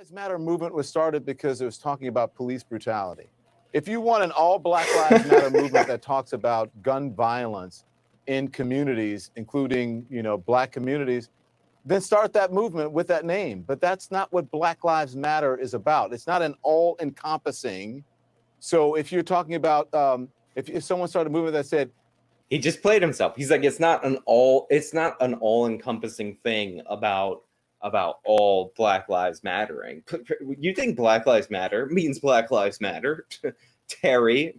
Lives Matter movement was started because it was talking about police brutality. If you want an all Black Lives Matter movement that talks about gun violence in communities, including, Black communities, then start that movement with that name. But that's not what Black Lives Matter is about. It's not an all-encompassing. So if you're talking about, if someone started a movement that said, he just played himself. He's like, it's not an all-encompassing thing about all Black Lives Mattering. You think Black Lives Matter means Black Lives Matter? Terry,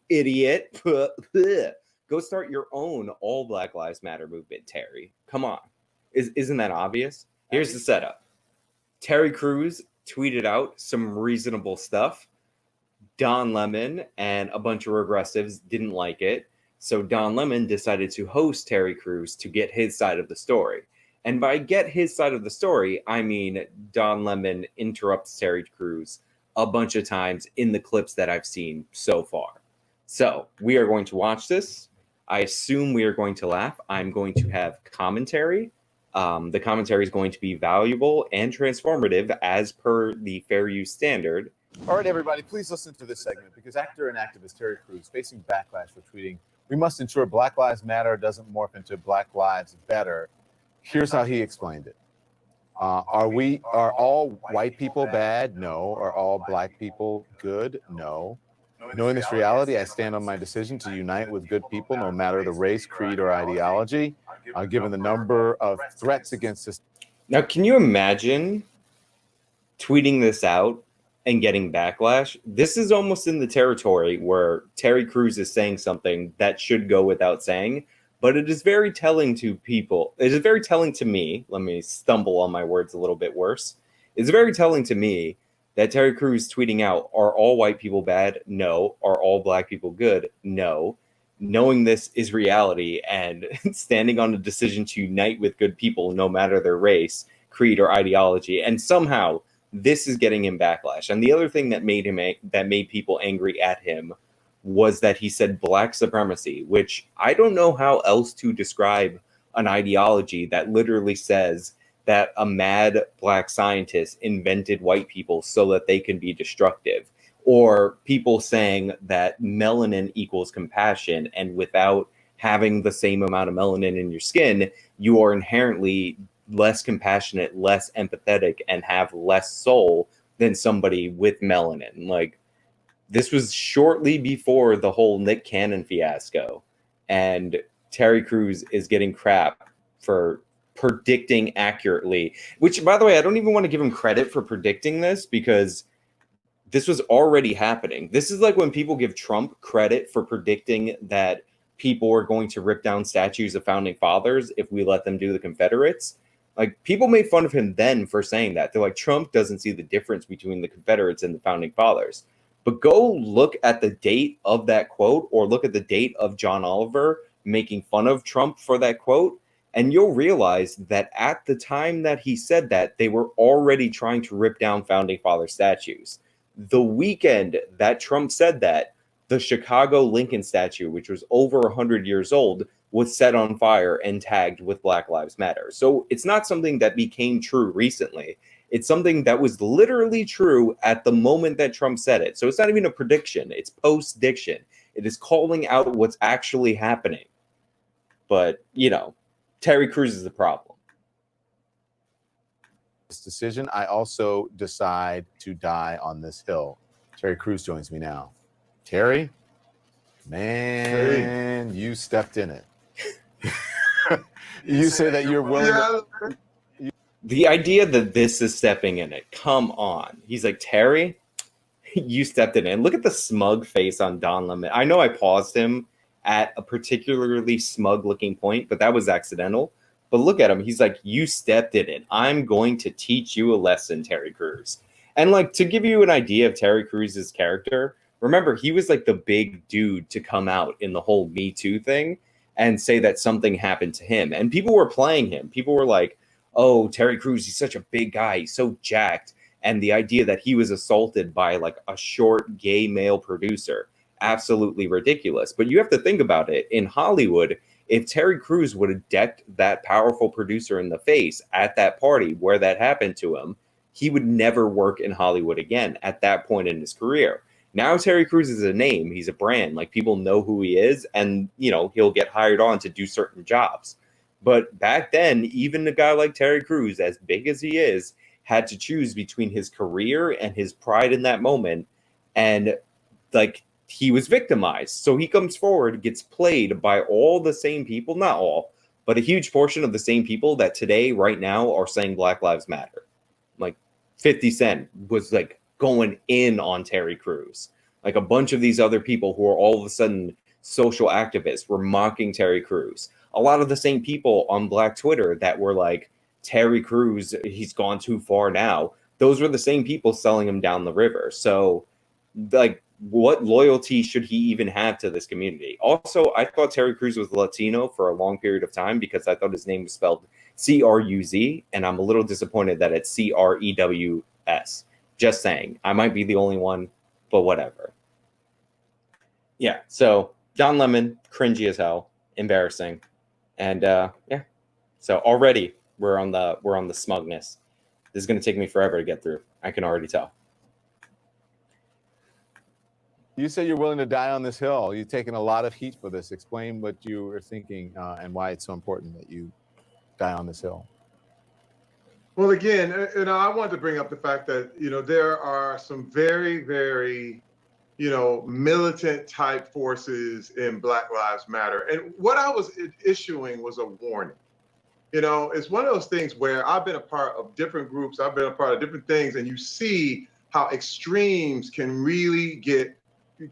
idiot. Go start your own all Black Lives Matter movement, Terry. Come on. Isn't that obvious? Here's the setup. Terry Crews tweeted out some reasonable stuff. Don Lemon and a bunch of regressives didn't like it. So Don Lemon decided to host Terry Crews to get his side of the story. And by get his side of the story, I mean Don Lemon interrupts Terry Crews a bunch of times in the clips that I've seen so far. So we are going to watch this. I assume we are going to laugh. I'm going to have commentary. The commentary is going to be valuable and transformative as per the fair use standard. All right, everybody, please listen to this segment because actor and activist Terry Crews facing backlash for tweeting, "We must ensure Black Lives Matter doesn't morph into Black Lives Better." Here's how he explained it. Are all white people bad? No. Are all Black people good? No. Knowing this reality, I stand on my decision to unite with good people, no matter the race, creed, or ideology, given the number of threats against this. Now, can you imagine tweeting this out and getting backlash? This is almost in the territory where Terry Crews is saying something that should go without saying, but it is very telling to people. It is very telling to me. Let me stumble on my words a little bit worse. It's very telling to me that Terry Crews tweeting out, "Are all white people bad? No. Are all Black people good? No." Knowing this is reality and standing on a decision to unite with good people, no matter their race, creed, or ideology, and somehow this is getting him backlash. And the other thing that made people angry at him was that he said Black supremacy, which I don't know how else to describe an ideology that literally says that a mad Black scientist invented white people so that they can be destructive, or people saying that melanin equals compassion, and without having the same amount of melanin in your skin, you are inherently less compassionate, less empathetic, and have less soul than somebody with melanin. Like, this was shortly before the whole Nick Cannon fiasco, and Terry Crews is getting crap for predicting accurately, which, by the way, I don't even want to give him credit for predicting this because this was already happening. This is like when people give Trump credit for predicting that people are going to rip down statues of founding fathers if we let them do the Confederates. Like, people made fun of him then for saying that. They're like, Trump doesn't see the difference between the Confederates and the founding fathers. But go look at the date of that quote, or look at the date of John Oliver making fun of Trump for that quote, and you'll realize that at the time that he said that, they were already trying to rip down founding father statues. The weekend that Trump said that, the Chicago Lincoln statue, which was over 100 years old, was set on fire and tagged with Black Lives Matter. So it's not something that became true recently. It's something that was literally true at the moment that Trump said it. So it's not even a prediction. It's post-diction. It is calling out what's actually happening. But, Terry Crews is the problem. This decision, I also decide to die on this hill. Terry Crews joins me now. Terry, man, you stepped in it. You say that you're willing to... The idea that this is stepping in it, come on. He's like, Terry, you stepped in it. And look at the smug face on Don Lemon. I know I paused him at a particularly smug-looking point, but that was accidental. But look at him. He's like, you stepped in it. I'm going to teach you a lesson, Terry Crews. And, like, to give you an idea of Terry Crews' character, remember, he was, like, the big dude to come out in the whole Me Too thing and say that something happened to him. And people were playing him. People were like, oh, Terry Crews, he's such a big guy. He's so jacked. And the idea that he was assaulted by, like, a short gay male producer, absolutely ridiculous. But you have to think about it. In Hollywood, if Terry Crews would have decked that powerful producer in the face at that party where that happened to him, he would never work in Hollywood again at that point in his career. Now Terry Crews is a name, he's a brand, like people know who he is, and he'll get hired on to do certain jobs. But back then, even a guy like Terry Crews, as big as he is, had to choose between his career and his pride in that moment. And like, he was victimized. So he comes forward, gets played by all the same people, not all, but a huge portion of the same people that today, right now, are saying Black Lives Matter. Like 50 Cent was like going in on Terry Crews. Like a bunch of these other people who are all of a sudden social activists were mocking Terry Crews. A lot of the same people on Black Twitter that were like, Terry Crews, he's gone too far now. Those were the same people selling him down the river. So, like, what loyalty should he even have to this community? Also, I thought Terry Crews was Latino for a long period of time because I thought his name was spelled Cruz, and I'm a little disappointed that it's Crews. Just saying. I might be the only one, but whatever. Yeah, so Don Lemon, cringy as hell, embarrassing. And yeah. So already we're on the smugness. This is going to take me forever to get through. I can already tell. You say you're willing to die on this hill. You've taken a lot of heat for this. Explain what you were thinking and why it's so important that you die on this hill. Well, again, I wanted to bring up the fact that, there are some very, very, militant type forces in Black Lives Matter. And what I was issuing was a warning. It's one of those things where I've been a part of different groups, I've been a part of different things, and you see how extremes can really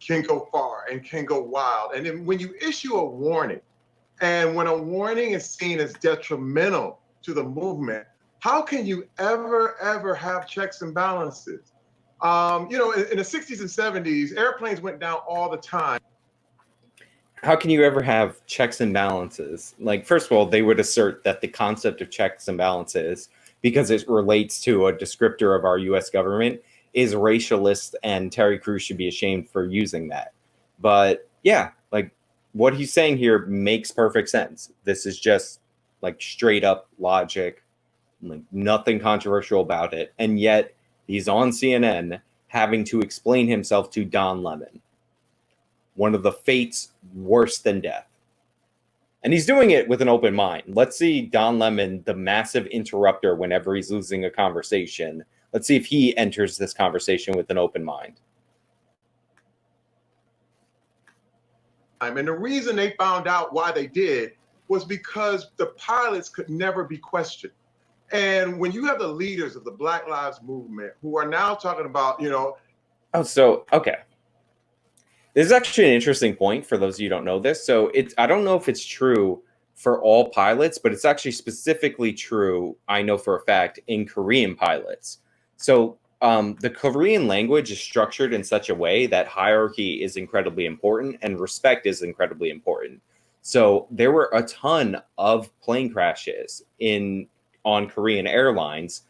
can go far and can go wild. And then when you issue a warning, and when a warning is seen as detrimental to the movement, how can you ever have checks and balances? In the 60s and 70s, airplanes went down all the time. How can you ever have checks and balances? Like, first of all, they would assert that the concept of checks and balances, because it relates to a descriptor of our U.S. government, is racialist, and Terry Crews should be ashamed for using that. But yeah, like, what he's saying here makes perfect sense. This is just like straight up logic, like nothing controversial about it. And yet he's on CNN having to explain himself to Don Lemon, one of the fates worse than death. And he's doing it with an open mind. Let's see Don Lemon, the massive interrupter whenever he's losing a conversation. Let's see if he enters this conversation with an open mind. And the reason they found out why they did was because the pilots could never be questioned. And when you have the leaders of the Black Lives Movement who are now talking about, Oh, so, okay. This is actually an interesting point for those of you who don't know this. So I don't know if it's true for all pilots, but it's actually specifically true, I know for a fact, in Korean pilots. So the Korean language is structured in such a way that hierarchy is incredibly important and respect is incredibly important. So there were a ton of plane crashes on Korean airlines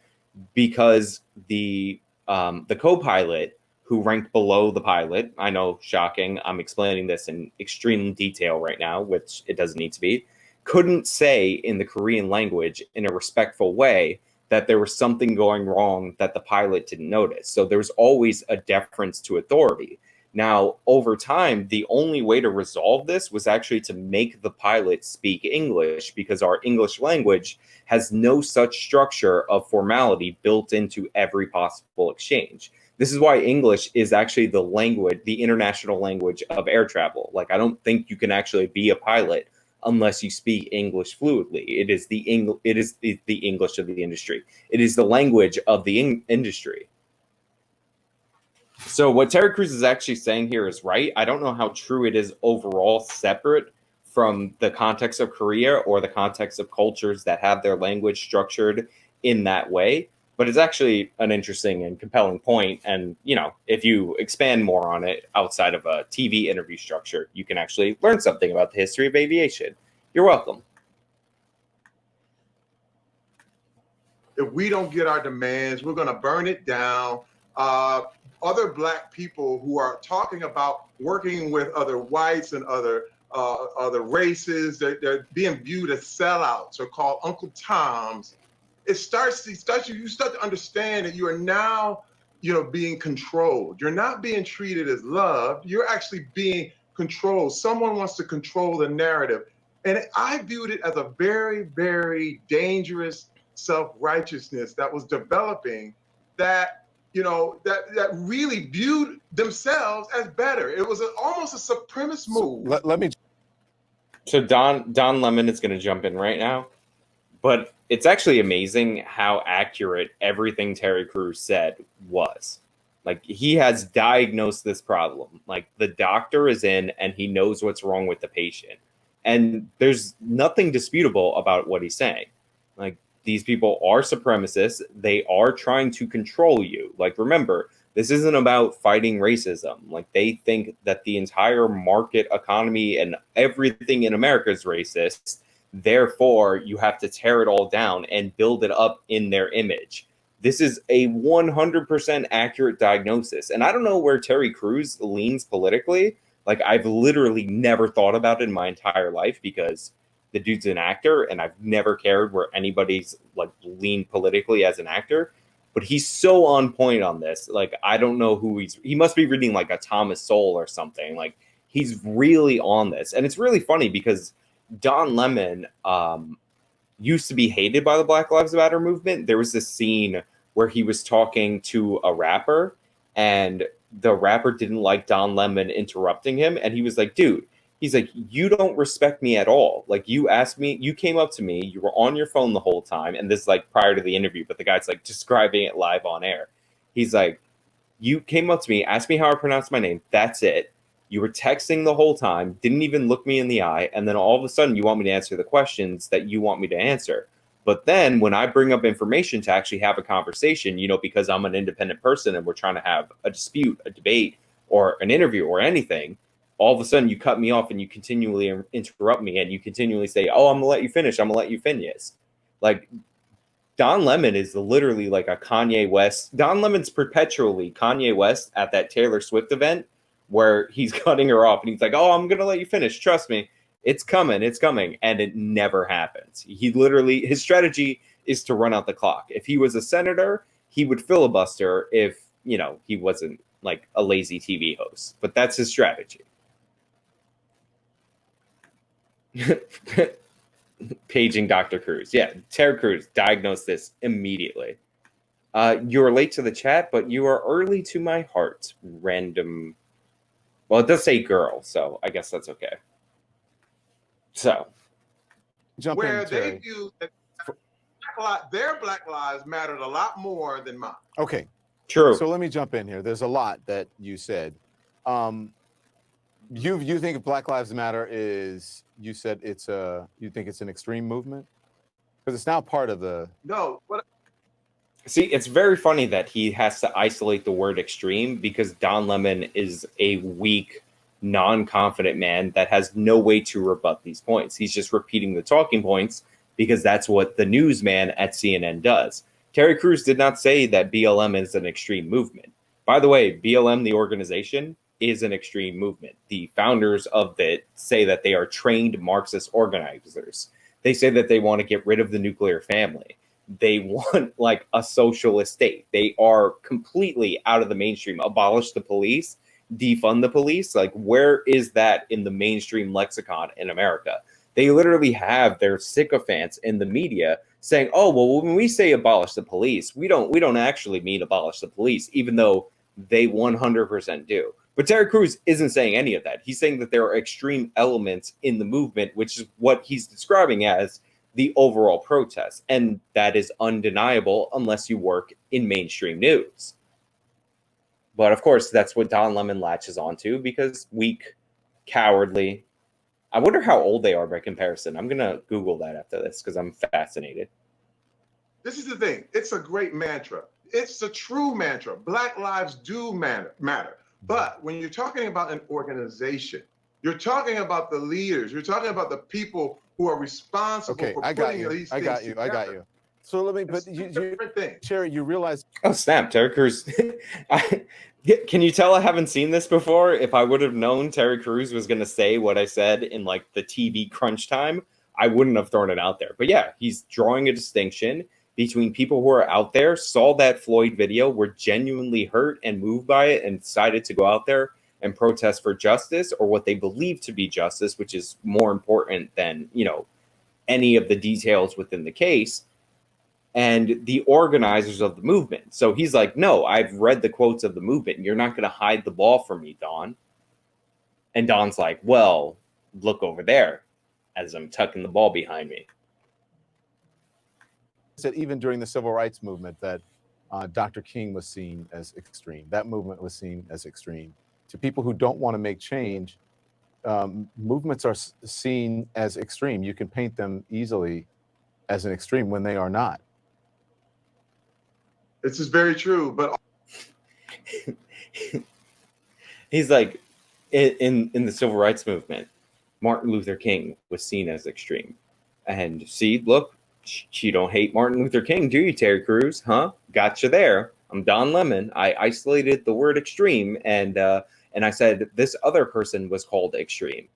because the co-pilot who ranked below the pilot, I know, shocking, I'm explaining this in extreme detail right now, which it doesn't need to be, couldn't say in the Korean language in a respectful way that there was something going wrong that the pilot didn't notice. So there's always a deference to authority. Now, over time, the only way to resolve this was actually to make the pilot speak English, because our English language has no such structure of formality built into every possible exchange. This is why English is actually the language, the international language of air travel. Like, I don't think you can actually be a pilot unless you speak English fluidly. It is the English of the industry. It is the language of the industry. So what Terry Crews is actually saying here is right. I don't know how true it is overall, separate from the context of Korea or the context of cultures that have their language structured in that way. But it's actually an interesting and compelling point. And, if you expand more on it outside of a TV interview structure, you can actually learn something about the history of aviation. You're welcome. If we don't get our demands, we're going to burn it down. Other Black people who are talking about working with other whites and other races, they're being viewed as sellouts or called Uncle Toms. you start to understand that you are now, being controlled. You're not being treated as loved. You're actually being controlled. Someone wants to control the narrative. And I viewed it as a very, very dangerous self-righteousness that was developing that, that really viewed themselves as better. It was almost a supremacist move. Let me. So Don Lemon is going to jump in right now, but it's actually amazing how accurate everything Terry Crews said was. Like, he has diagnosed this problem. Like, the doctor is in and he knows what's wrong with the patient. And there's nothing disputable about what he's saying. Like, these people are supremacists. They are trying to control you. Like, remember, this isn't about fighting racism. Like, they think that the entire market economy and everything in America is racist. Therefore, you have to tear it all down and build it up in their image. This is a 100% accurate diagnosis. And I don't know where Terry Crews leans politically. Like, I've literally never thought about it in my entire life because the dude's an actor and I've never cared where anybody's like leaned politically as an actor. But he's so on point on this. Like, I don't know who he must be reading like a Thomas Sowell or something. Like, he's really on this. And it's really funny because Don Lemon used to be hated by the Black Lives Matter movement. There was this scene where he was talking to a rapper and the rapper didn't like Don Lemon interrupting him. And he was like, dude, he's like, you don't respect me at all. Like, you asked me, you came up to me, you were on your phone the whole time. And this is like prior to the interview, but the guy's like describing it live on air. He's like, you came up to me, asked me how I pronounce my name. That's it. You were texting the whole time, didn't even look me in the eye. And then all of a sudden you want me to answer the questions that you want me to answer. But then when I bring up information to actually have a conversation, because I'm an independent person and we're trying to have a dispute, a debate, or an interview or anything, all of a sudden you cut me off and you continually interrupt me and you continually say, oh, I'm going to let you finish. I'm going to let you finish. Like, Don Lemon is literally like a Kanye West. Don Lemon's perpetually Kanye West at that Taylor Swift event where he's cutting her off and he's like, oh, I'm going to let you finish. Trust me. It's coming. It's coming. And it never happens. He literally, his strategy is to run out the clock. If he was a senator, he would filibuster if, he wasn't like a lazy TV host. But that's his strategy. Paging Dr. Crews. Yeah, Terry Crews diagnosed this immediately. You are late to the chat, but you are early to my heart. Random. Well, it does say girl, so I guess that's okay. So, Jump where in, they view that their Black Lives mattered a lot more than mine. Okay. True. So let me jump in here. There's a lot that you said. You think Black Lives Matter is, you said you think it's an extreme movement? Because it's now part of the... No. See, it's very funny that he has to isolate the word extreme because Don Lemon is a weak, non-confident man that has no way to rebut these points. He's just repeating the talking points because that's what the newsman at CNN does. Terry Crews did not say that BLM is an extreme movement. By the way, BLM, the organization, is an extreme movement. The founders of it say that they are trained Marxist organizers. They say that they want to get rid of the nuclear family. They want like a socialist state. They are completely out of the mainstream. Abolish the police, defund the police. Like, where is that in the mainstream lexicon in America? They literally have their sycophants in the media saying, oh, well, when we say abolish the police, we don't actually mean abolish the police, even though they 100% do. But Terry Crews isn't saying any of that. He's saying that there are extreme elements in the movement, which is what he's describing as the overall protest. And that is undeniable unless you work in mainstream news. But of course, that's what Don Lemon latches onto because weak, cowardly. I wonder how old they are by comparison. I'm going to Google that after this because I'm fascinated. This is the thing. It's a great mantra. It's a true mantra. Black lives do matter. But when you're talking about an organization, you're talking about the leaders. You're talking about the people who are responsible for putting these things together. I got you. So let me, but Sherry, you realize... Oh, snap, Terry Crews. Can you tell I haven't seen this before? If I would have known Terry Crews was going to say what I said in like the TV crunch time, I wouldn't have thrown it out there. But yeah, he's drawing a distinction. between people who are out there, saw that Floyd video, were genuinely hurt and moved by it, and decided to go out there and protest for justice, or what they believe to be justice, which is more important than, any of the details within the case, and the organizers of the movement. So he's like, no, I've read the quotes of the movement. You're not going to hide the ball from me, Don. And Don's like, well, look over there, as I'm tucking the ball behind me. Said even during the civil rights movement that Dr. King was seen as extreme. That movement was seen as extreme. To people who don't want to make change, movements are seen as extreme. You can paint them easily as an extreme when they are not. This is very true, but he's like, in the civil rights movement, Martin Luther King was seen as extreme. And see, look, you don't hate Martin Luther King, do you, Terry Crews? Huh? Gotcha there. I'm Don Lemon. I isolated the word extreme, and I said this other person was called extreme.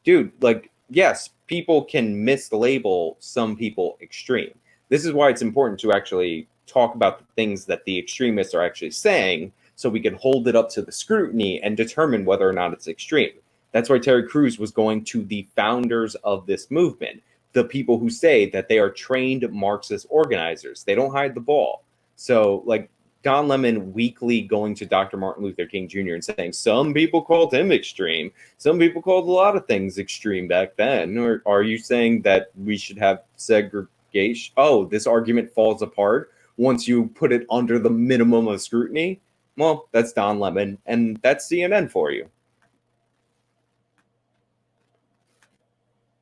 Dude, like, yes, people can mislabel some people extreme. This is why it's important to actually talk about the things that the extremists are actually saying, so we can hold it up to the scrutiny and determine whether or not it's extreme. That's why Terry Crews was going to the founders of this movement, the people who say that they are trained Marxist organizers. They don't hide the ball. So, like, Don Lemon weekly going to Dr. Martin Luther King Jr. and saying, some people called him extreme. Some people called a lot of things extreme back then. Or are you saying that we should have segregation? Oh, this argument falls apart once you put it under the minimum of scrutiny? Well, that's Don Lemon, and that's CNN for you.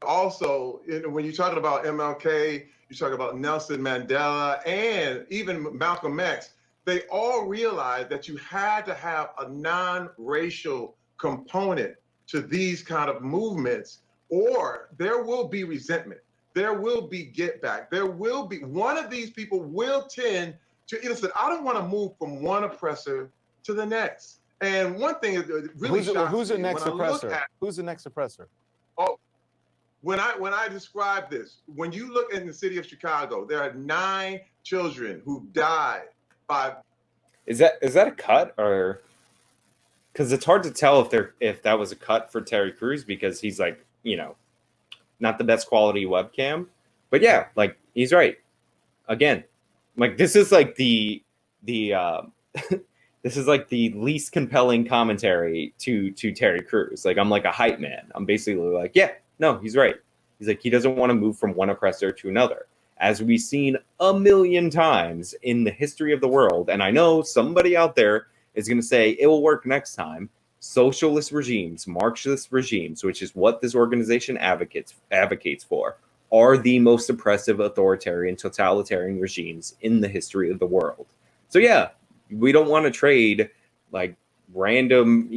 Also, when you're talking about MLK, you're talking about Nelson Mandela, and even Malcolm X, they all realized that you had to have a non-racial component to these kind of movements, or there will be resentment. There will be get back. There will be, one of these people will tend to, listen, I don't want to move from one oppressor to the next. And one thing that really who's the next oppressor? Who's the next oppressor? Oh, when I describe this, when you look in the city of Chicago, there are 9 children who died by. Is that a cut, or because it's hard to tell if that was a cut for Terry Crews, because he's like, not the best quality webcam, but yeah, like, he's right. Again, like, this is like the this is like the least compelling commentary to Terry Crews. Like, I'm like a hype man. I'm basically like, yeah, no, he's right. He's like, he doesn't want to move from one oppressor to another, as we've seen a million times in the history of the world. And I know somebody out there is going to say it will work next time. Socialist regimes, Marxist regimes, which is what this organization advocates for, are the most oppressive, authoritarian, totalitarian regimes in the history of the world. So yeah, we don't want to trade like random,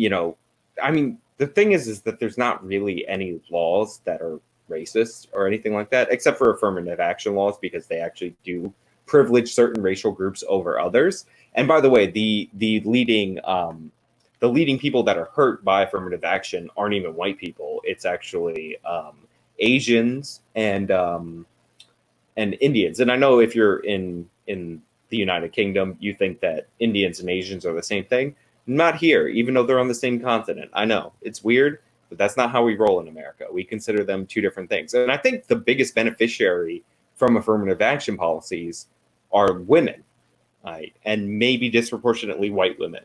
I mean, the thing is that there's not really any laws that are racist or anything like that, except for affirmative action laws, because they actually do privilege certain racial groups over others. And by the way, the leading people that are hurt by affirmative action aren't even white people. It's actually Asians and Indians. And I know if you're in the United Kingdom, you think that Indians and Asians are the same thing. Not here, even though they're on the same continent. I know it's weird, but that's not how we roll in America. We consider them two different things. And I think the biggest beneficiary from affirmative action policies are women, and maybe disproportionately white women.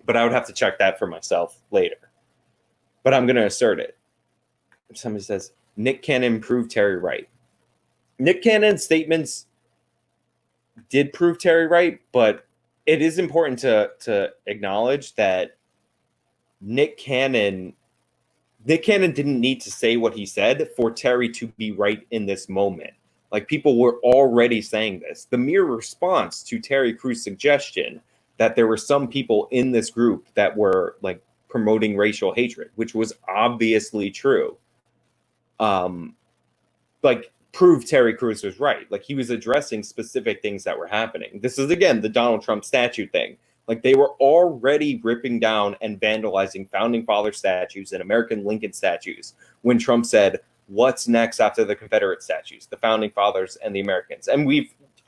But I would have to check that for myself later. But I'm going to assert it. Somebody says, Nick Cannon proved Terry right. Nick Cannon's statements did prove Terry right, but it is important to acknowledge that Nick Cannon didn't need to say what he said for Terry to be right in this moment. Like, people were already saying this. The mere response to Terry Crews' suggestion that there were some people in this group that were like promoting racial hatred, which was obviously true, like, proved Terry Crews was right. Like, he was addressing specific things that were happening. This is, again, the Donald Trump statue thing. Like, they were already ripping down and vandalizing founding father statues and American Lincoln statues when Trump said, what's next after the Confederate statues, the founding fathers and the Americans? And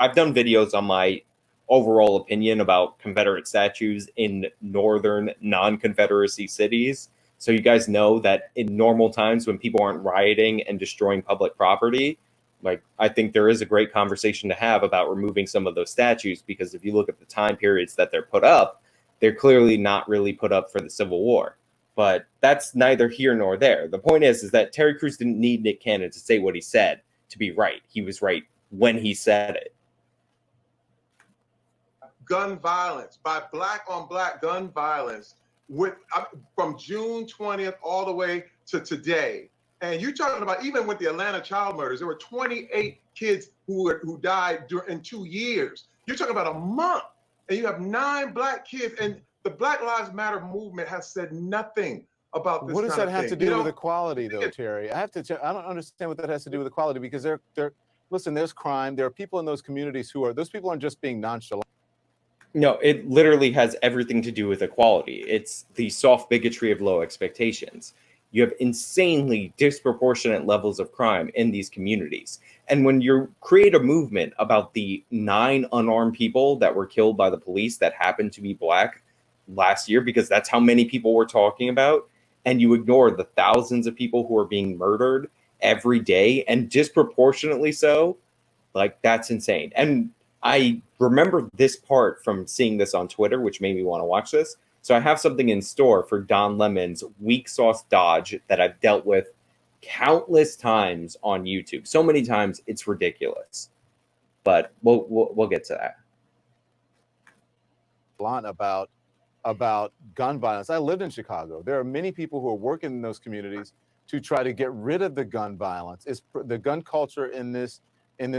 I've done videos on my overall opinion about Confederate statues in northern non-Confederacy cities. So you guys know that in normal times when people aren't rioting and destroying public property, like I think there is a great conversation to have about removing some of those statues, because if you look at the time periods that they're put up, they're clearly not really put up for the Civil War. But that's neither here nor there. The point is that Terry Crews didn't need Nick Cannon to say what he said to be right. He was right when he said it. Gun violence, by black on black gun violence, with from June 20th all the way to today. And you're talking about even with the Atlanta child murders, there were 28 kids who died in 2 years. You're talking about a month, and you have 9 black kids, and the Black Lives Matter movement has said nothing about this. What does that have to do with equality, though, it, Terry? I don't understand what that has to do with equality, because listen, there's crime. There are people in those communities those people aren't just being nonchalant. No, it literally has everything to do with equality. It's the soft bigotry of low expectations. You have insanely disproportionate levels of crime in these communities. And when you create a movement about the 9 unarmed people that were killed by the police that happened to be black last year, because that's how many people we're talking about, and you ignore the thousands of people who are being murdered every day, and disproportionately so, like, that's insane. And I remember this part from seeing this on Twitter, which made me want to watch this. So I have something in store for Don Lemon's weak sauce dodge that I've dealt with countless times on YouTube. So many times it's ridiculous. But we'll get to that. About gun violence. I lived in Chicago. There are many people who are working in those communities to try to get rid of the gun violence. The gun culture in this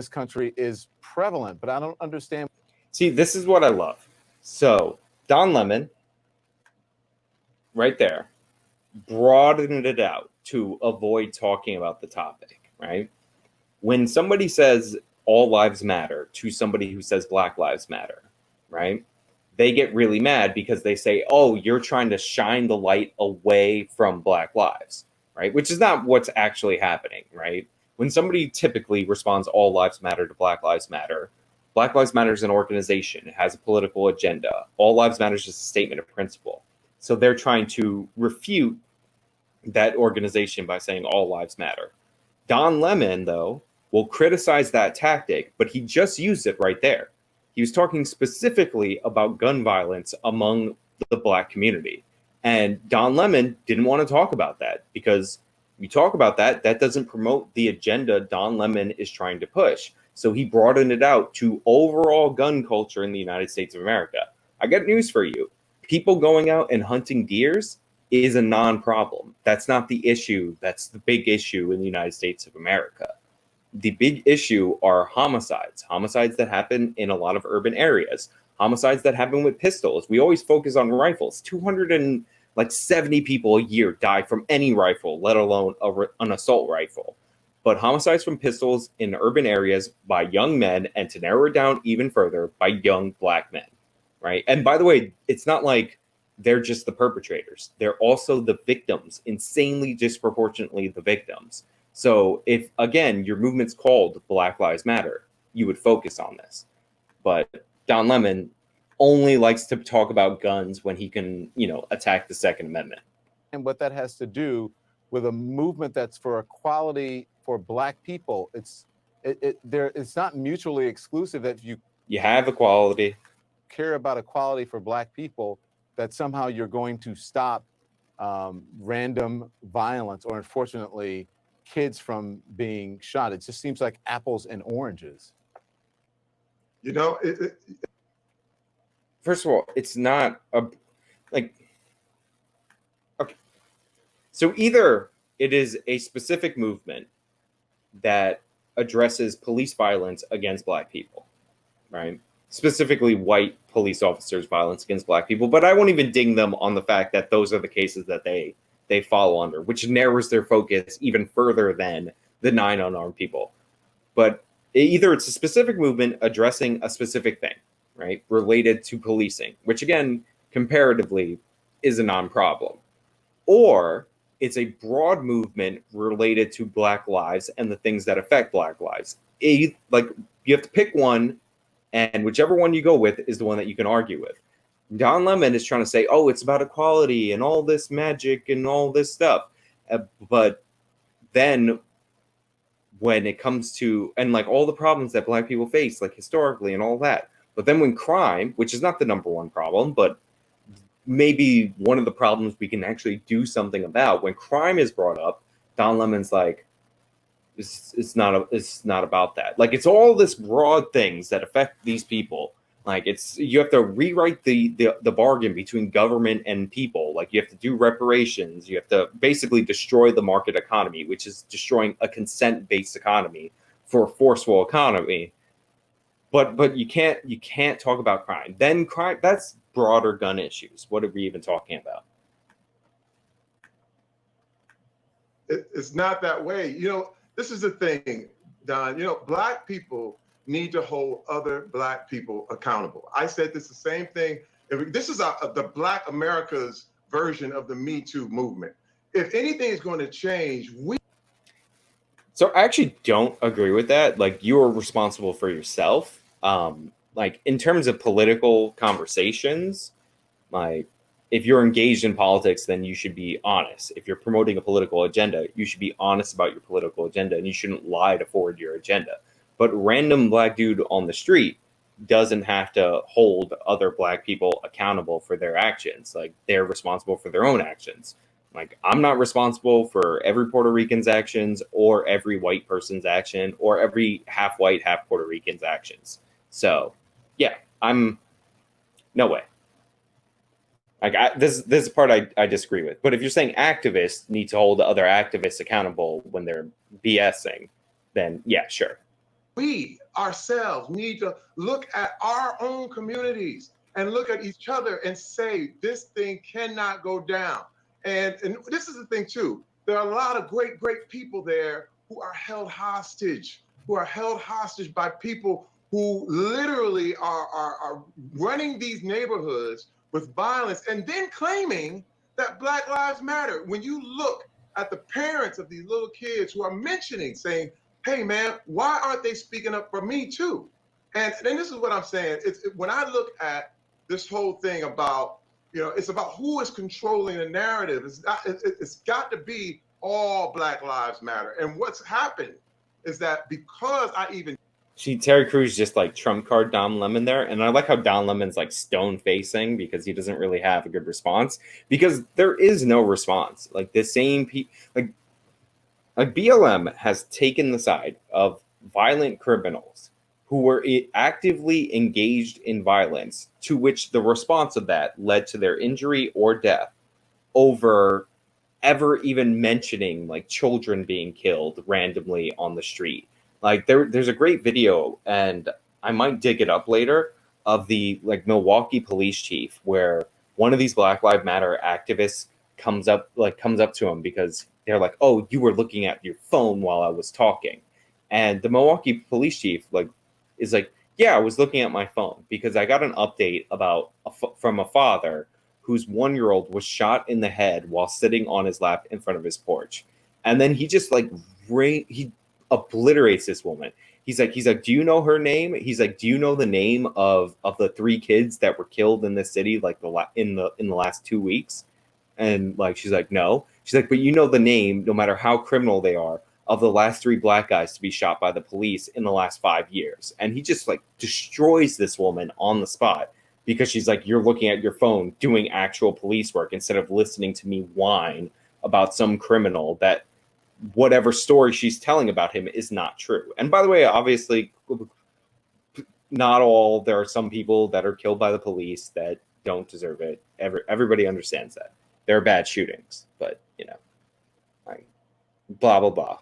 country is prevalent, but I don't understand. See, this is what I love. So Don Lemon, right there, broadened it out to avoid talking about the topic, right? When somebody says all lives matter to somebody who says Black Lives Matter, right? They get really mad because they say, oh, you're trying to shine the light away from Black lives, right? Which is not what's actually happening, right? When somebody typically responds all lives matter to Black Lives Matter is an organization. It has a political agenda. All lives matter is just a statement of principle. So they're trying to refute that organization by saying all lives matter. Don Lemon, though, will criticize that tactic, but he just used it right there. He was talking specifically about gun violence among the Black community. And Don Lemon didn't want to talk about that, because you talk about that doesn't promote the agenda Don Lemon is trying to push. So he broadened it out to overall gun culture in the United States of America. I got news for you. People going out and hunting deers is a non-problem. That's not the issue. That's the big issue in the United States of America. The big issue are homicides that happen in a lot of urban areas, homicides that happen with pistols. We always focus on rifles. 270 people a year die from any rifle, let alone an assault rifle. But homicides from pistols in urban areas by young men, and to narrow it down even further, by young Black men, right? And by the way, it's not like they're just the perpetrators. They're also the victims, insanely disproportionately the victims. So if, again, your movement's called Black Lives Matter, you would focus on this. But Don Lemon only likes to talk about guns when he can, attack the Second Amendment. And what that has to do with a movement that's for equality for Black people, it's not mutually exclusive. That if you have equality, care about equality for Black people, that somehow you're going to stop random violence, or unfortunately kids from being shot. It just seems like apples and oranges. First of all, it's not okay. So either it is a specific movement that addresses police violence against Black people, right? Specifically white police officers' violence against Black people, but I won't even ding them on the fact that those are the cases that they fall under, which narrows their focus even further than the 9 unarmed people. But either it's a specific movement addressing a specific thing, right, related to policing, which again, comparatively, is a non-problem, or it's a broad movement related to Black lives and the things that affect Black lives. You have to pick one And whichever one you go with is the one that you can argue with. Don Lemon is trying to say, oh, it's about equality and all this magic and all this stuff. But then when it comes to, and like all the problems that Black people face, like historically and all that, but then when crime, which is not the number one problem, but maybe one of the problems we can actually do something about, when crime is brought up, Don Lemon's like, it's not about that. Like, it's all this broad things that affect these people. Like, it's, you have to rewrite the bargain between government and people. Like, you have to do reparations. You have to basically destroy the market economy, which is destroying a consent-based economy for a forceful economy. But you can't talk about crime. Then crime, that's broader gun issues. What are we even talking about? It's not that way. You know, this is the thing, Don. You know, Black people need to hold other Black people accountable. I said this the same thing. This is the Black America's version of the Me Too movement. If anything is going to change, So I actually don't agree with that. Like, you are responsible for yourself. Like, in terms of political conversations, like, if you're engaged in politics, then you should be honest. If you're promoting a political agenda, you should be honest about your political agenda, and you shouldn't lie to forward your agenda. But random Black dude on the street doesn't have to hold other Black people accountable for their actions. Like, they're responsible for their own actions. Like, I'm not responsible for every Puerto Rican's actions or every white person's action or every half white, half Puerto Rican's actions. So, yeah, no way. Like, this is the part I disagree with. But if you're saying activists need to hold other activists accountable when they're BSing, then yeah, sure. we ourselves need to look at our own communities and look at each other and say, this thing cannot go down. And this is the thing too. There are a lot of great people there who are held hostage, by people who literally are running these neighborhoods with violence and then claiming that Black Lives Matter. When you look at the parents of these little kids who are mentioning, saying, hey man, why aren't they speaking up for me too? And this is what I'm saying. When I look at this whole thing about, you know, it's about who is controlling the narrative. It's got to be all Black Lives Matter. And what's happened is that because See, Terry Crews just like trump card Don Lemon there, and I like how Don Lemon's like stone facing because he doesn't really have a good response, because there is no response. Like, the same people, like BLM has taken the side of violent criminals who were actively engaged in violence, to which the response of that led to their injury or death, over ever even mentioning like children being killed randomly on the street. Like, there's a great video, and I might dig it up later, of the like Milwaukee police chief, where one of these Black Lives Matter activists comes up to him because they're like, oh, you were looking at your phone while I was talking. And the Milwaukee police chief is like, yeah, I was looking at my phone because I got an update from a father whose 1-year-old was shot in the head while sitting on his lap in front of his porch. And then he just like he obliterates this woman. He's like, do you know her name? He's like, do you know the name of the 3 kids that were killed in this city like in the last 2 weeks? And like, she's like, no. She's like, but you know the name, no matter how criminal they are, of the last 3 Black guys to be shot by the police in the last 5 years. And he just like destroys this woman on the spot because she's like, you're looking at your phone doing actual police work instead of listening to me whine about some criminal that whatever story she's telling about him is not true. And by the way, obviously, there are some people that are killed by the police that don't deserve it. Everybody understands that. There are bad shootings, but, you know, like, blah, blah, blah.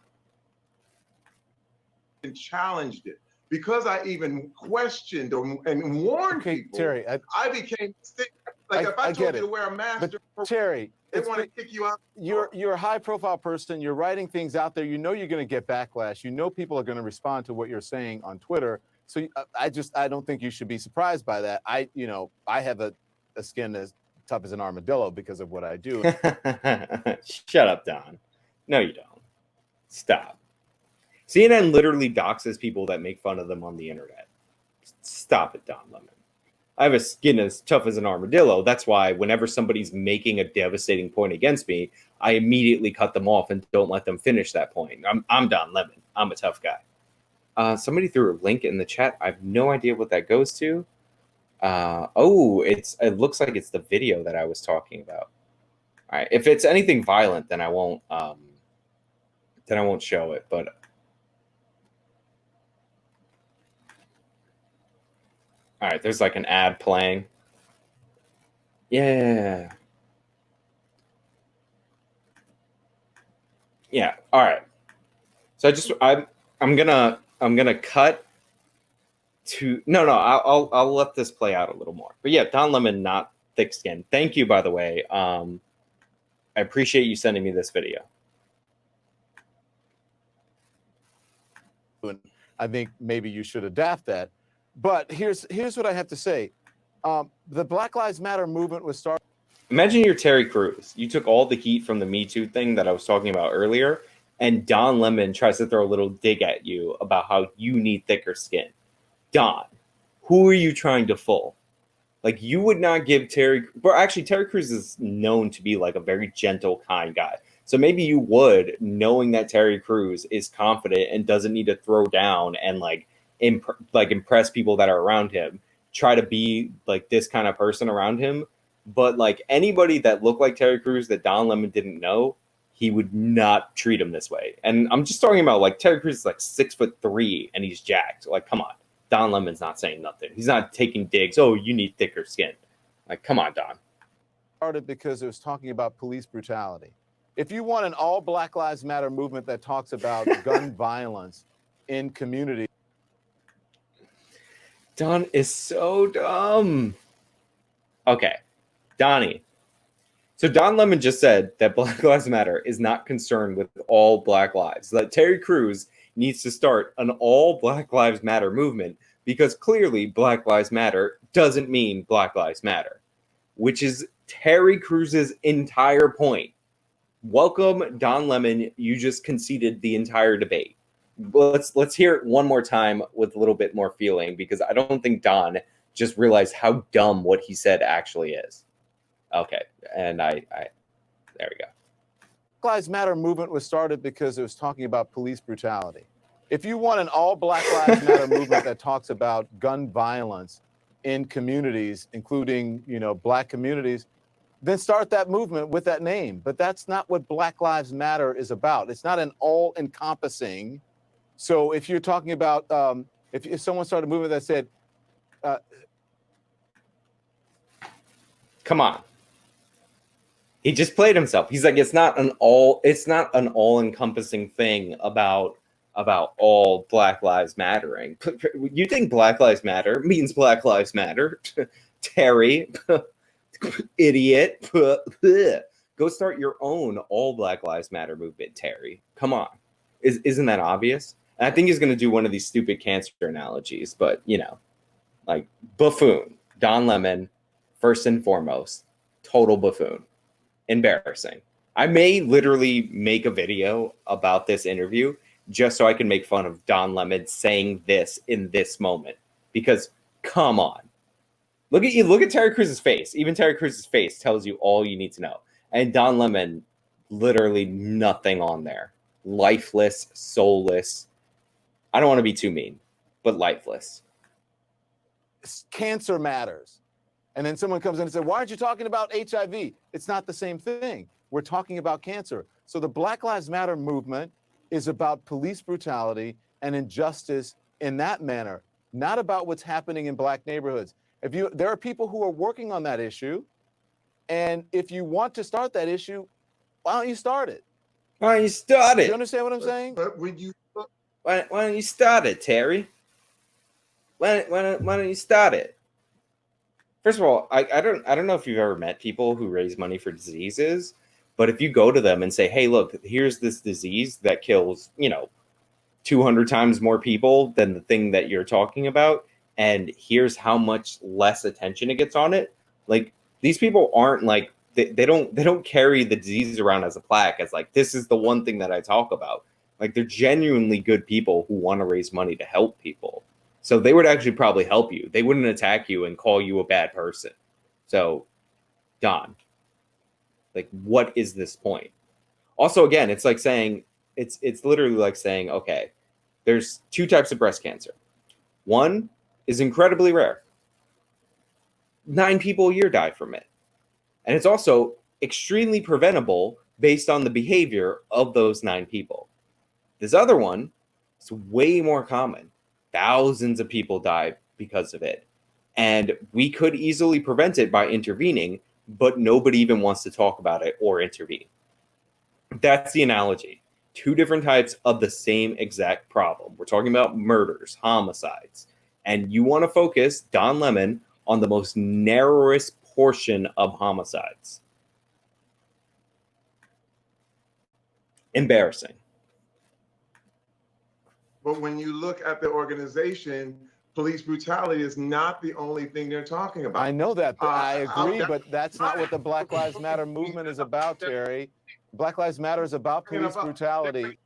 and challenged it, because I even questioned and warned people, Terry, I became sick. Like, if I told you to wear a mask, but Terry, they want to kick you out. You're a high profile person. You're writing things out there. You know you're going to get backlash. You know people are going to respond to what you're saying on Twitter. So I don't think you should be surprised by that. I have a skin as tough as an armadillo because of what I do. Shut up, Don. No, you don't. Stop. CNN literally doxes people that make fun of them on the internet. Stop it, Don Lemon. I have a skin as tough as an armadillo. That's why whenever somebody's making a devastating point against me, I immediately cut them off and don't let them finish that point. I'm Don Lemon. I'm a tough guy. Somebody threw a link in the chat. I have no idea what that goes to. It looks like it's the video that I was talking about. All right, if it's anything violent, then I won't show it. But all right, there's like an ad playing. Yeah. Yeah. All right. So I'm gonna cut to I'll let this play out a little more. But yeah, Don Lemon, not thick skin. Thank you, by the way. I appreciate you sending me this video. I think maybe you should adapt that. But here's what I have to say. The Black Lives Matter movement was started. Imagine you're Terry Crews. You took all the heat from the Me Too thing that I was talking about earlier, and Don Lemon tries to throw a little dig at you about how you need thicker skin. Don, who are you trying to fool? Like, you would not give Terry... But actually, Terry Crews is known to be, like, a very gentle, kind guy. So maybe you would, knowing that Terry Crews is confident and doesn't need to throw down and, like impress people that are around him, try to be, like, this kind of person around him. But, like, anybody that looked like Terry Crews that Don Lemon didn't know, he would not treat him this way. And I'm just talking about, like, Terry Crews is, like, 6'3", and he's jacked. Like, come on. Don Lemon's not saying nothing. He's not taking digs. Oh, you need thicker skin. Like, come on, Don. Started because it was talking about police brutality. If you want an all Black Lives Matter movement that talks about gun violence in communities. Don is so dumb. Okay, Donnie. So Don Lemon just said that Black Lives Matter is not concerned with all Black lives. That Terry Crews needs to start an all Black Lives Matter movement because clearly Black Lives Matter doesn't mean Black Lives Matter, which is Terry Crews's entire point. Welcome, Don Lemon. You just conceded the entire debate. Let's hear it one more time with a little bit more feeling, because I don't think Don just realized how dumb what he said actually is. Okay, and I there we go. Black Lives Matter movement was started because it was talking about police brutality. If you want an all Black Lives Matter movement that talks about gun violence in communities, including, Black communities, then start that movement with that name. But that's not what Black Lives Matter is about. It's not an all-encompassing. So if you're talking about, if someone started a movement that said, come on. He just played himself. He's like, it's not an all-encompassing thing about all Black Lives Mattering. You think Black Lives Matter means Black Lives Matter? Terry, idiot. Go start your own all Black Lives Matter movement, Terry. Come on. Isn't that obvious? And I think he's going to do one of these stupid cancer analogies, but, like buffoon. Don Lemon, first and foremost, total buffoon. Embarrassing. I may literally make a video about this interview just so I can make fun of Don Lemon saying this in this moment. Because, come on. Look at Terry Crews' face. Even Terry Crews' face tells you all you need to know. And Don Lemon, literally nothing on there. Lifeless, soulless. I don't want to be too mean, but lifeless. Cancer matters. And then someone comes in and says, why aren't you talking about HIV? It's not the same thing. We're talking about cancer. So the Black Lives Matter movement is about police brutality and injustice in that manner, not about what's happening in Black neighborhoods. There are people who are working on that issue. And if you want to start that issue, why don't you start it? Why don't you start it? You understand what I'm saying? But when you Why don't you start it, Terry? Why don't you start it? First of all, I don't know if you've ever met people who raise money for diseases, but if you go to them and say, hey, look, here's this disease that kills, 200 times more people than the thing that you're talking about, and here's how much less attention it gets on it. Like, these people aren't like, they don't carry the disease around as a plaque as like, this is the one thing that I talk about. Like, they're genuinely good people who want to raise money to help people. So they would actually probably help you. They wouldn't attack you and call you a bad person. So, Don, like, what is this point? Also, again, it's like saying, it's literally like saying, okay, there's 2 types of breast cancer. One is incredibly rare. 9 people a year die from it. And it's also extremely preventable based on the behavior of those 9 people. This other one is way more common. Thousands of people die because of it. And we could easily prevent it by intervening, but nobody even wants to talk about it or intervene. That's the analogy. 2 different types of the same exact problem. We're talking about murders, homicides. And you want to focus, Don Lemon, on the most narrowest portion of homicides. Embarrassing. But when you look at the organization, police brutality is not the only thing they're talking about. I know that. I agree, but that's not what the Black Lives Matter movement is about, Terry. Black Lives Matter is about police brutality.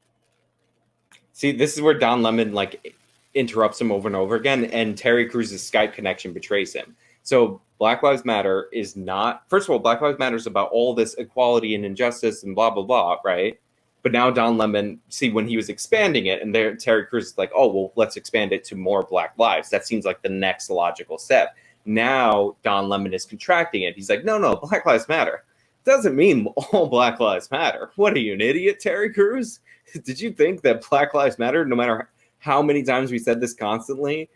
See, this is where Don Lemon like interrupts him over and over again, and Terry Cruz's Skype connection betrays him. So Black Lives Matter is not, first of all, Black Lives Matter is about all this equality and injustice and blah, blah, blah, right? But now Don Lemon, see, when he was expanding it, and there Terry Crews is like, oh, well, let's expand it to more Black lives. That seems like the next logical step. Now Don Lemon is contracting it. He's like, no, Black Lives Matter. Doesn't mean all Black Lives Matter. What are you, an idiot, Terry Crews? Did you think that Black Lives Matter, no matter how many times we said this constantly,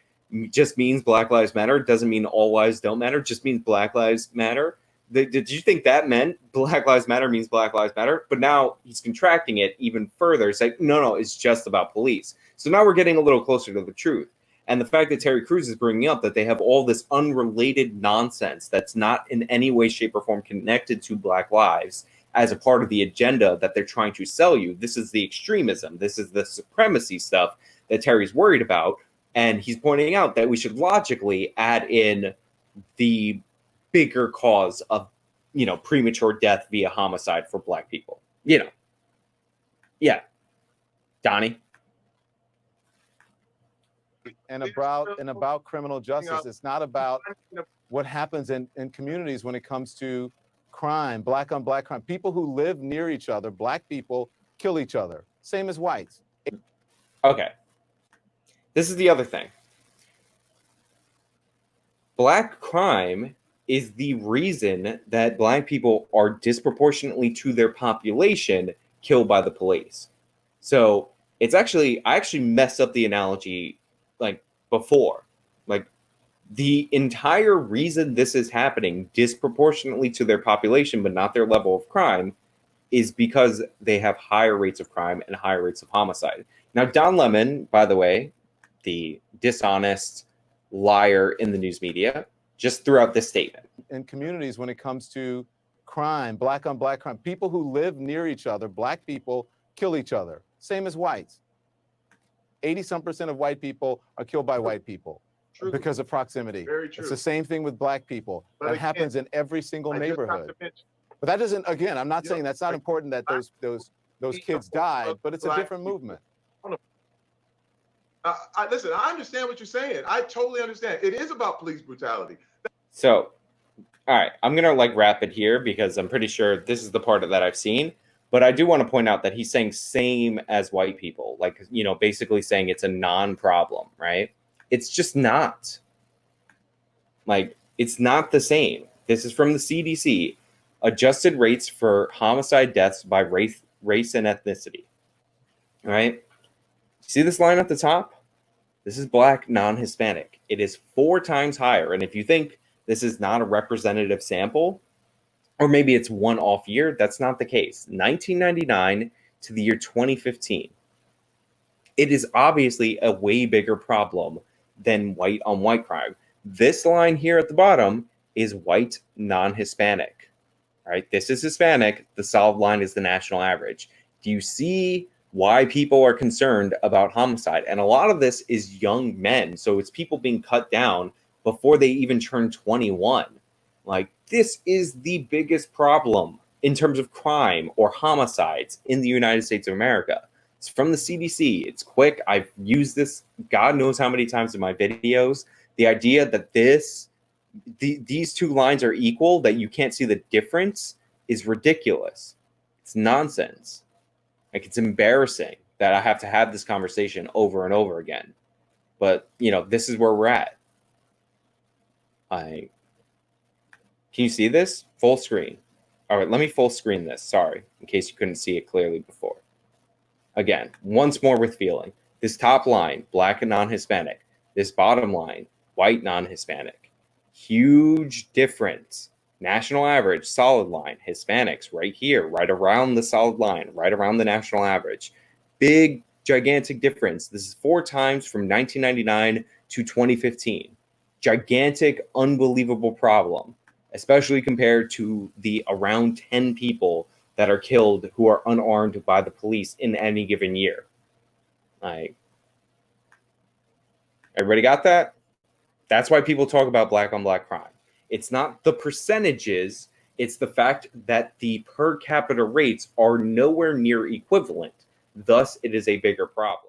just means Black Lives Matter? Doesn't mean all lives don't matter. Just means Black Lives Matter. Did you think that meant Black Lives Matter means Black Lives Matter? But now he's contracting it even further. It's like, no, it's just about police. So now we're getting a little closer to the truth. And the fact that Terry Crews is bringing up that they have all this unrelated nonsense that's not in any way, shape, or form connected to Black lives as a part of the agenda that they're trying to sell you. This is the extremism. This is the supremacy stuff that Terry's worried about. And he's pointing out that we should logically add in the bigger cause of, premature death via homicide for Black people. Yeah. Donnie? And about criminal justice. It's not about what happens in communities when it comes to crime, Black on Black crime. People who live near each other, Black people, kill each other. Same as whites. Okay. This is the other thing. Black crime is the reason that Black people are disproportionately to their population killed by the police. So it's actually, I actually messed up the analogy like before. Like the entire reason this is happening disproportionately to their population, but not their level of crime, is because they have higher rates of crime and higher rates of homicide. Now, Don Lemon, by the way, the dishonest liar in the news media, just threw out this statement. In communities when it comes to crime, Black on Black crime, people who live near each other, Black people, kill each other. Same as whites. 80-some% of white people are killed by white people because of proximity. Very true. It's the same thing with Black people. That happens in every single neighborhood. But that doesn't, again, I'm not saying that's not important that those kids died, but it's a different movement. Listen, I understand what you're saying. I totally understand. It is about police brutality. So, all right, I'm going to wrap it here because I'm pretty sure this is the part that I've seen. But I do want to point out that he's saying same as white people, basically saying it's a non-problem, right? It's just not. It's not the same. This is from the CDC. Adjusted rates for homicide deaths by race and ethnicity. All right? See this line at the top? This is Black, non-Hispanic. It is 4 times higher. And if you think this is not a representative sample, or maybe it's one off year, that's not the case. 1999 to the year 2015. It is obviously a way bigger problem than white on white crime. This line here at the bottom is white, non-Hispanic. All right, this is Hispanic. The solid line is the national average. Do you see why people are concerned about homicide? And a lot of this is young men. So it's people being cut down before they even turn 21. This is the biggest problem in terms of crime or homicides in the United States of America. It's from the CDC. It's quick. I've used this God knows how many times in my videos. The idea that these two lines are equal, that you can't see the difference, is ridiculous. It's nonsense. Like, it's embarrassing that I have to have this conversation over and over again. But, you know, this is where we're at. Can you see this? Full screen. All right, let me full screen this. Sorry, in case you couldn't see it clearly before. Again, once more with feeling. This top line, black and non-Hispanic. This bottom line, white non-Hispanic. Huge difference. National average, solid line. Hispanics right here, right around the solid line, right around the national average. Big, gigantic difference. This is 4 times from 1999 to 2015. Gigantic, unbelievable problem, especially compared to the around 10 people that are killed who are unarmed by the police in any given year. Everybody got that? That's why people talk about black on black crime. It's not the percentages, it's the fact that the per capita rates are nowhere near equivalent. Thus, it is a bigger problem.